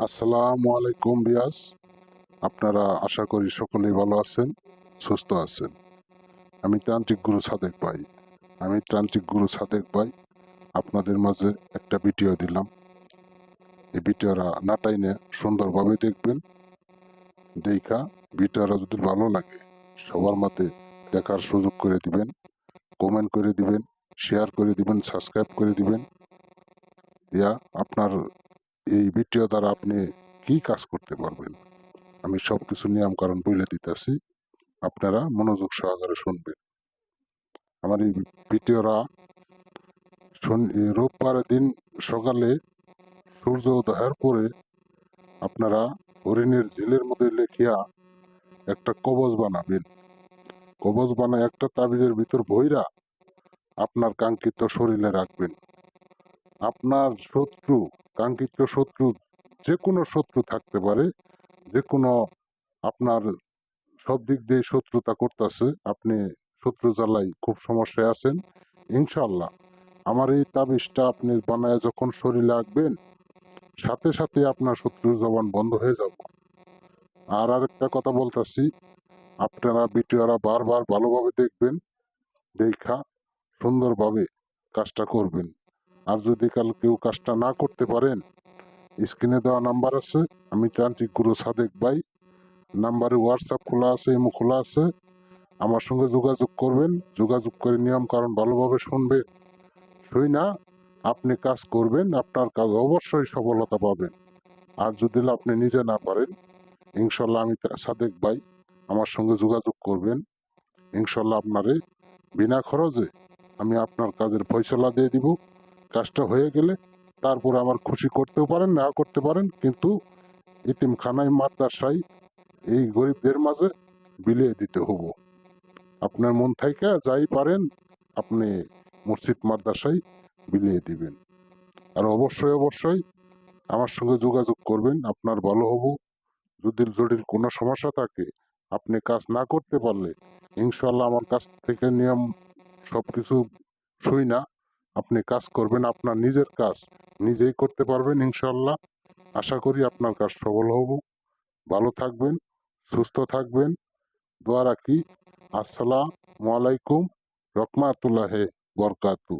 আসসালামু আলাইকুম বিয়াস। আপনারা আশা করি সকলেই ভালো আছেন, সুস্থ আছেন। আমি তান্ত্রিক গুরু সাদেক ভাই আপনাদের মাঝে একটা ভিডিও দিলাম। এই ভিডিওরা না টাইনে সুন্দরভাবে দেখবেন। দেখা ভিডিওরা যদি ভালো লাগে সবার মতে দেখার সুযোগ করে দিবেন, কমেন্ট করে দিবেন, শেয়ার করে দিবেন, সাবস্ক্রাইব করে দিবেন। দিয়া আপনার এই ভিডিও দ্বারা আপনি কি কাজ করতে পারবেন আমি সবকিছু নিয়ম কারণ বলে দিতেছি, আপনারা মনোযোগ সহকারে শুনবেন। আমার এই ভিডিওরা রোববার দিন সকালে সূর্য উদয়ের পরে আপনারা হরিণের ঝিলের মধ্যে লেখিয়া একটা কবচ বানাবেন। কবচ বানায় একটা তাবিজের ভিতর ভৈরা আপনার কাঙ্ক্ষিত শরীরে রাখবেন। আপনার শত্রু, কাঙ্ক্ষিত শত্রু, যে কোনো শত্রু থাকতে পারে, যে কোনো আপনার সব দিক দিয়ে শত্রুতা করতেছে, আপনি শত্রু জ্বালাই খুব সমস্যায় আছেন, ইনশাল্লাহ আমার এই তাবিজটা আপনি বানায় যখন শরীরে রাখবেন সাথে সাথে আপনার শত্রুর জবান বন্ধ হয়ে যাব। আর আরেকটা কথা বলতেছি, আপনারা ভিডিওরা বারবার ভালোভাবে দেখবেন, দেখা সুন্দরভাবে কাজটা করবেন। আর যদি কাল কেউ কাজটা না করতে পারেন, স্ক্রিনে দেওয়া নাম্বার আছে, আমি তান্ত্রিক গুরু সাদেক ভাই, নাম্বারে হোয়াটসঅ্যাপ খোলা আছে, ইমো খোলা আছে, আমার সঙ্গে যোগাযোগ করবেন। যোগাযোগ করে নিয়ম কারণ ভালোভাবে শুনবে, শুই না আপনি কাজ করবেন, আপনার কাজ অবশ্যই সফলতা পাবেন। আর যদি আপনি নিজে না পারেন, ইনশাল্লাহ আমি সাদেক ভাই, আমার সঙ্গে যোগাযোগ করবেন। ইনশাল্লাহ আপনারে বিনা খরচে আমি আপনার কাজের ফয়সলা দিয়ে দিব। কাজটা হয়ে গেলে তারপরে আমার খুশি করতেও পারেন, না করতে পারেন, কিন্তু ইতিমখানায় মাদ্রাসায় এই গরিবদের মাঝে বিলিয়ে দিতে হবো। আপনার মন থেকে যাই পারেন আপনি মসজিদ মাদ্রাসায় বিলিয়ে দিবেন। আর অবশ্যই অবশ্যই আমার সঙ্গে যোগাযোগ করবেন, আপনার ভালো হবো। যদি জটিল কোনো সমস্যা থাকে, আপনি কাজ না করতে পারলে ইনশাল্লাহ আমার কাছ থেকে নিয়ম সব কিছু শুই না আপনি কাজ করবেন, আপনার নিজের কাজ নিজেই করতে পারবেন ইনশাল্লাহ। আশা করি আপনার কাজ সফল হব। ভালো থাকবেন, সুস্থ থাকবেন, দোয়া রাখি। আসসালামু আলাইকুম রহমাতুল্লাহি বরকাতু।